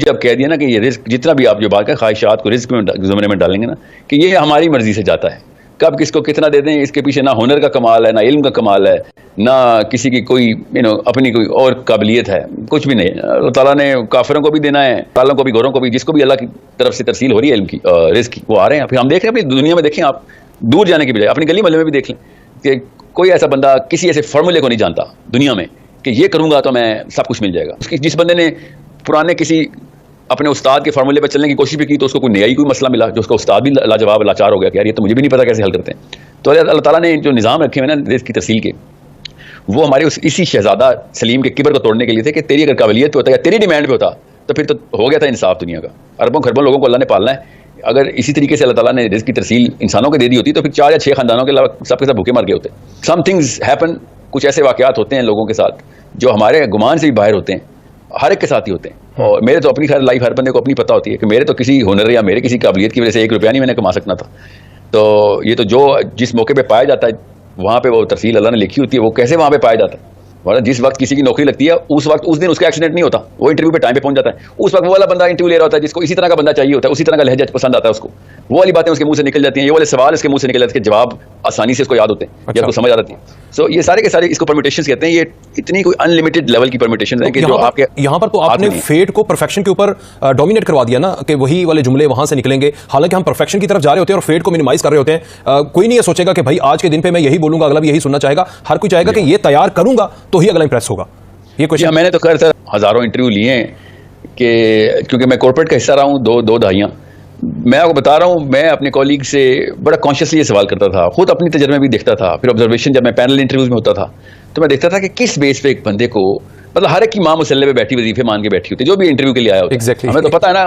जब कह दिया ना कि ये रिस्क, जितना भी आप जो बात का ख्वाहिशात को रिस्क में ज़माने में डालेंगे ना, कि ये हमारी मर्जी से जाता है, कब किसको कितना दे दें, इसके पीछे ना हुनर का कमाल है, ना इल्म का कमाल है, ना किसी की कोई अपनी कोई और काबिलियत है, कुछ भी नहीं। अल्लाह ताला ने काफिरों को भी देना है, कालों को भी, गोरों को भी, जिसको भी अल्लाह की तरफ से तरसील हो रही है इल्म की, रिस्क की, वो आ रहे हैं। फिर हम देख रहे हैं अपनी दुनिया में, देखें आप दूर जाने की बजाय अपनी गली मोहल्ले में भी देख लें कि कोई ऐसा बंदा किसी ऐसे फार्मूले को नहीं जानता दुनिया में कि ये करूंगा तो मैं सब कुछ मिल जाएगा। उसकी जिस बंदे ने पुराने किसी अपने उस्ताद के फार्मूले पर चलने की कोशिश भी की तो उसको कोई नया ही कोई मसला मिला, जो उसका उस्ताद भी लाजवाब लाचार हो गया कि यार ये तो मुझे भी नहीं पता कैसे हल करते हैं। तो अल्लाह ताला ने जो निज़ाम रखे हुए ना रिस्क की तरसील के, वो हमारे इसी शहजादा सलीम के किबर को तोड़ने के लिए थे कि तेरी अगर काबिलियत पे होता या तेरी डिमांड पे होता तो फिर तो हो गया था इंसाफ दुनिया का। अरबों खरबों लोगों को अल्लाह ने पालना है। अगर इसी तरीके से अल्लाह ताला ने रिस्क की तरसील इंसानों को दे दी होती तो फिर 4 या 6 खानदानों के अलावा सबके सब भूखे मर गए होते। सम थिंग्स हैपन, कुछ ऐसे वाकयात होते हैं लोगों के साथ जो हमारे गुमान से भी बाहर होते हैं, हर एक के साथ ही होते हैं। और मेरे तो अपनी खैर लाइफ हर बंदे को अपनी पता होती है कि मेरे तो किसी हुनर या मेरे किसी काबिलियत की वजह से 1 रुपया नहीं मैंने कमा सकना था। तो ये तो जो जिस मौके पे पाया जाता है वहाँ पे वो तरसील अल्लाह ने लिखी होती है, वो कैसे वहाँ पे पाया जाता है। मतलब जिस वक्त किसी की नौकरी लगती है उस वक्त उस दिन उसका एक्सीडेंट नहीं होता, वो इंटरव्यू पे टाइम पे पहुंच जाता है। उस वक्त वो वाला बंदा इंटरव्यू ले रहा होता है जिसको इसी तरह का बंदा चाहिए होता है, उसी तरह का लहजा पसंद आता है उसको, वो वाली बातें उसके मुंह से निकल जाती हैं, ये वाले सवाल इसके मुंह से निकल जाते हैं, जवाब आसानी से उसको याद होते हैं या तो समझ आ जाती है। सो ये सारे के सारे इसको परम्यूटेशंस कहते हैं। ये इतनी कोई अनलिमिटेड लेवल की परम्यूटेशंस हैं कि जो आपके यहाँ पर तो आपने फेट को परफेक्शन के ऊपर डोमिनेट करवा दिया ना, कि वही वाले जुमले वहां से निकलेंगे। हालांकि हम परफेक्शन की तरफ जा रहे होते हैं और फेट को मिनिमाइज कर रहे होते हैं। कोई नहीं ये सोचेगा कि भाई आज के दिन पे मैं यही बोलूंगा, अगला भी यही सुनना चाहेगा। हर कोई चाहेगा कि ये तैयार करूंगा तो ही अगला इंप्रेस होगा। ये क्वेश्चन मैंने तो खैर सर हजारों इंटरव्यू लिए हैं कि क्योंकि मैं कॉर्पोरेट का हिस्सा रहा हूँ दो दहाइयाँ। मैं आपको बता रहा हूँ, मैं अपने कॉलीग से बड़ा कॉन्शियसली ये सवाल करता था, खुद अपनी तजर्बे भी देखता था, फिर ऑब्जर्वेशन जब मैं पैनल इंटरव्यूज में होता था तो मैं देखता था कि किस बेस पे एक बंदे को, मतलब हर एक की माँ मुसल्ले पे बैठी वजीफे मान के बैठी होती है जो भी इंटरव्यू के लिए आया होता है। Exactly. हमें तो पता है ना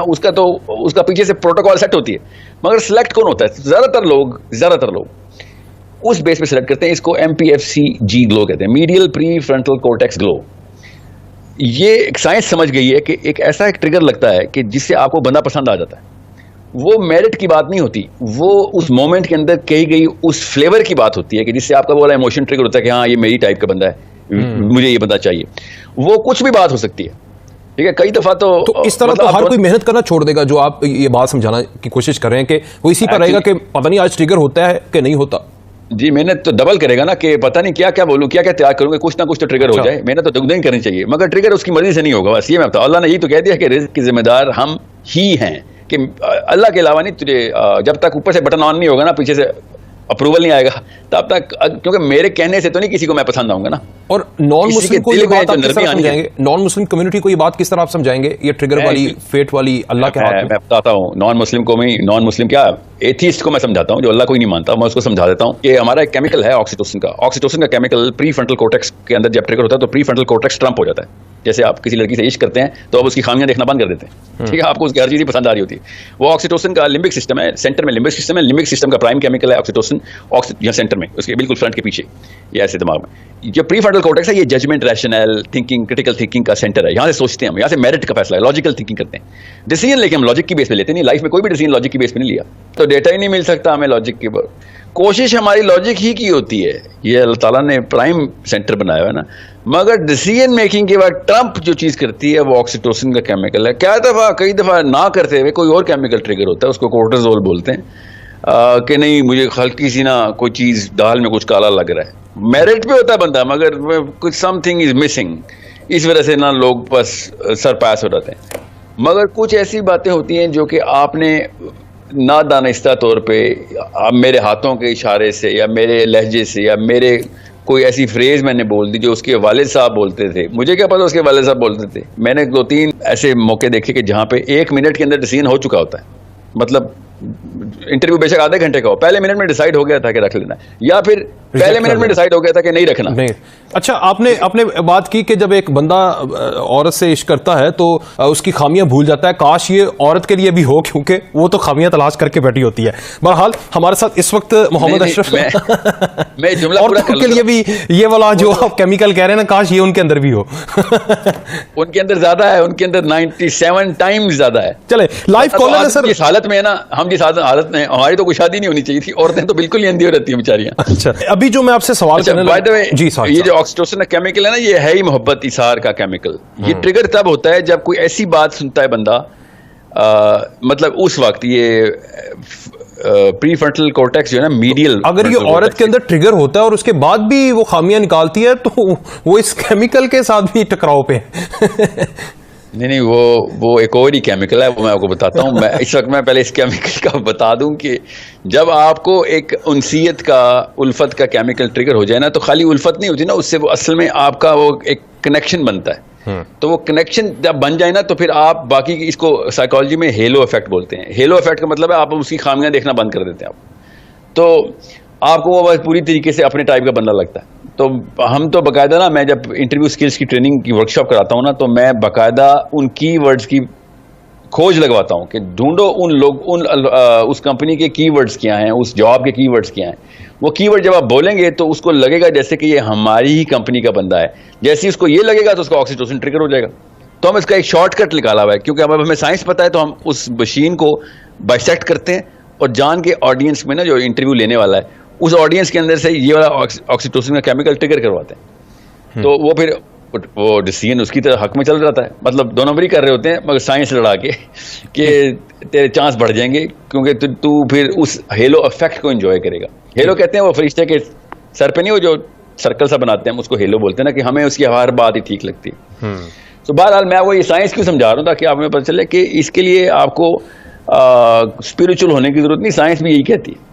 उसका पीछे से प्रोटोकॉल सेट होती है, मगर सिलेक्ट कौन होता है? ज्यादातर लोग उस बेस पे सिलेक्ट करते हैं। इसको MPFC-G ग्लो कहते हैं, medial pre frontal cortex glow. ये एक साइंस समझ गई है कि एक ऐसा एक ट्रिगर लगता है कि जिससे आपको बंदा पसंद आ जाता है। वो मेरिट की बात नहीं होती, वो उस मोमेंट के अंदर कही गई उस फ्लेवर की बात होती है कि जिससे आपका वो वाला इमोशन ट्रिगर होता है कि हाँ ये मेरी टाइप का बंदा है, मुझे ये बंदा चाहिए। वो कुछ भी बात हो सकती है, ठीक है। कई दफा तो इस तरह तो हर कोई मेहनत करना छोड़ देगा। जो आप ये बात समझाना की कोशिश कर रहे हैं कि वो इसी पर रहेगा कि पता नहीं आज ट्रिगर होता है कि नहीं होता। जी, मेहनत तो डबल करेगा ना कि पता नहीं क्या क्या बोलूं, क्या क्या तैयार करूंगा, कुछ ना कुछ तो ट्रिगर हो जाए। मेहनत तो दुगनी करनी चाहिए, मगर ट्रिगर उसकी मर्जी से नहीं होगा। बस ये मैं बताऊं, अल्लाह ने यही तो कह दिया कि रिज़्क़ की जिम्मेदार हम ही हैं, कि अल्लाह के अलावा नहीं तुझे, जब तक ऊपर से बटन ऑन नहीं होगा ना, पीछे से अप्रूवल नहीं आएगा, तब तक, क्योंकि मेरे कहने से तो नहीं किसी को मैं पसंद आऊंगा ना। और नॉन मुस्लिम को ये बात आप किस तरह समझाएंगे? नॉन मुस्लिम कम्युनिटी को ये बात किस तरह आप समझाएंगे? ये ट्रिगर वाली, फेट वाली अल्लाह के हाथ में। मैं बताता हूँ नॉन मुस्लिम को, नॉन मुस्लिम क्या, एथीस्ट को मैं समझाता हूँ जो अल्लाह को ही नहीं मानता, मैं उसको समझा देता हूँ कि हमारा एक केमिकल है ऑक्सीटोसिन का। ऑक्सीटोसिन का केमिकल प्री फ्रंटल कोर्टेक्स के अंदर जब ट्रिगर होता है तो प्री फ्रंटल कोर्टेक्स ट्रम्प हो जाता है। जैसे आप किसी लड़की से इश्क करते हैं तो आप उसकी खामियां देखना बंद कर देते हैं, ठीक है, आपको उसकी हर चीज़ पसंद आ रही होती है। वो ऑक्सीटोसिन का लिम्बिक सिस्टम है, सेंटर में लिम्बिक सिस्टम है, लिम्बिक सिस्टम का प्राइम केमिकल है ऑक्सीटोसिन, यहाँ सेंटर में, उसके बिल्कुल फ्रंट के पीछे, या ऐसे दिमाग में। जो प्री फ्रंटल कोर्टेक्स है ये judgement, rational thinking, critical thinking का सेंटर है। यहाँ से सोचते हैं हम, यहाँ से मेरिट का फैसला है, लॉजिकल थिंकिंग करते हैं। डिसीजन लेके हम लॉजिक की बेस पे लेते नहीं, लाइफ में कोई भी डिसीजन लॉजिक की बेस पे नहीं लिया तो डेटा ही नहीं मिल सकता हमें लॉजिक की। कोशिश हमारी लॉजिक ही की होती है, ये अल्लाह ताला ने प्राइम सेंटर बनाया हुआ है ना, मगर डिसीजन मेकिंग के बाद ट्रम्प जो चीज़ करती है वो ऑक्सीटोसिन का केमिकल है। कई दफ़ा ना करते हुए कोई और केमिकल ट्रिगर होता है, उसको कोर्टिसोल बोलते हैं, कि नहीं मुझे हल्की सी ना कोई चीज़ दाल में कुछ काला लग रहा है। मेरिट पे होता है बंदा मगर कुछ समथिंग इज मिसिंग, इस वजह से ना लोग बस सरपास हो जाते हैं। मगर कुछ ऐसी बातें होती हैं जो कि आपने नादानिस्ता तौर पे मेरे हाथों के इशारे से या मेरे लहजे से या मेरे कोई ऐसी फ्रेज मैंने बोल दी जो उसके वालिद साहब बोलते थे, मुझे क्या पता उसके वालिद साहब बोलते थे। मैंने 2-3 ऐसे मौके देखे कि जहाँ पे 1 मिनट के अंदर डिसीजन हो चुका होता है, मतलब इंटरव्यू बेशक आधे घंटे का हो, पहले मिनट में डिसाइड हो गया था कि रख लेना, या फिर पहले मिनट में डिसाइड हो गया था कि नहीं रखना। नहीं। अच्छा, आपने बात की कि जब एक बंदा औरत से इश्क करता है तो उसकी खामियां भूल जाता है। काश ये औरत के लिए भी हो, क्योंकि वो तो खामियां तलाश करके बैठी होती है। बरहाल हमारे साथ इस वक्त मोहम्मद अशरफ, मैं जुमला पूरा कर के लिए भी ये वाला जो आप केमिकल कह रहे हैं ना, काश ये उनके अंदर भी हो। उनके अंदर ज्यादा है, उनके अंदर 97 टाइम्स ज्यादा है। चले लाइफ कॉलर है सर। जिस हालत में है ना, हम जिस हालत में, हमारी तो कोई शादी नहीं होनी चाहिए थी, औरतें तो बिल्कुल ही अंधी हो रहती है बेचारियां। अच्छा, अभी अभी जो मैं आपसे सवाल करने बाय द वे, जी साहब, ये जो ऑक्सीटोसिन का केमिकल है ना, ये है ही मोहब्बत इसार का केमिकल। ये ट्रिगर तब होता है जब कोई ऐसी बात सुनता है बंदा, मतलब उस वक्त ये प्री फ्रंटल कॉर्टेक्स जो है ना, मीडियल, अगर ये औरत के अंदर ट्रिगर होता है और उसके बाद भी वो खामियां निकालती है, तो वो इस केमिकल के साथ भी टकराव पे है। नहीं, वो एक और ही केमिकल है, वो मैं आपको बताता हूँ। मैं इस वक्त मैं पहले इस केमिकल का बता दूं कि जब आपको एक उनसियत का, उल्फत का केमिकल ट्रिगर हो जाए ना, तो खाली उल्फत नहीं होती ना, उससे वो असल में आपका वो एक कनेक्शन बनता है। तो वो कनेक्शन जब बन जाए ना, तो फिर आप बाकी, इसको साइकोलॉजी में हेलो इफेक्ट बोलते हैं। हेलो इफेक्ट का मतलब है आप उसकी खामियां देखना बंद कर देते हैं आप, तो आपको वो बस पूरी तरीके से अपने टाइप का बंदा लगता है। तो हम तो बाकायदा ना, मैं जब इंटरव्यू स्किल्स की ट्रेनिंग की वर्कशॉप कराता हूँ ना, तो मैं बाकायदा उन कीवर्ड्स की खोज लगवाता हूँ कि ढूंढो उन लोग, उस कंपनी के कीवर्ड्स क्या हैं, उस जॉब के कीवर्ड्स क्या हैं। वो कीवर्ड जब आप बोलेंगे तो उसको लगेगा जैसे कि ये हमारी ही कंपनी का बंदा है। जैसे ही उसको ये लगेगा तो उसका ऑक्सीटोसिन ट्रिगर हो जाएगा। तो हम इसका एक शॉर्टकट निकाला हुआ है, क्योंकि अब हमें साइंस पता है, तो हम उस मशीन को बाइसेक्ट करते हैं और जान के ऑडियंस में ना, जो इंटरव्यू लेने वाला है, उस ऑडियंस के अंदर से ये वाला ऑक्सीटोसिन का केमिकल ट्रिगर करवाते हैं। तो वो फिर वो डिसीजन उसकी तरह हक में चल जाता है। मतलब दो नंबर ही कर रहे होते हैं, मगर साइंस लड़ा के कि तेरे चांस बढ़ जाएंगे, क्योंकि तू फिर उस हेलो इफेक्ट को एंजॉय करेगा। हेलो कहते हैं वो फरिश्ते के सर पे नहीं, वो जो सर्कल सा बनाते हैं, उसको हेलो बोलते हैं ना, कि हमें उसकी हर बात ही ठीक लगती है। तो बहरहाल मैं वो ये साइंस क्यों समझा रहा हूँ, ताकि आप में पता चले कि इसके लिए आपको स्पिरिचुअल होने की जरूरत नहीं, साइंस भी यही कहती है।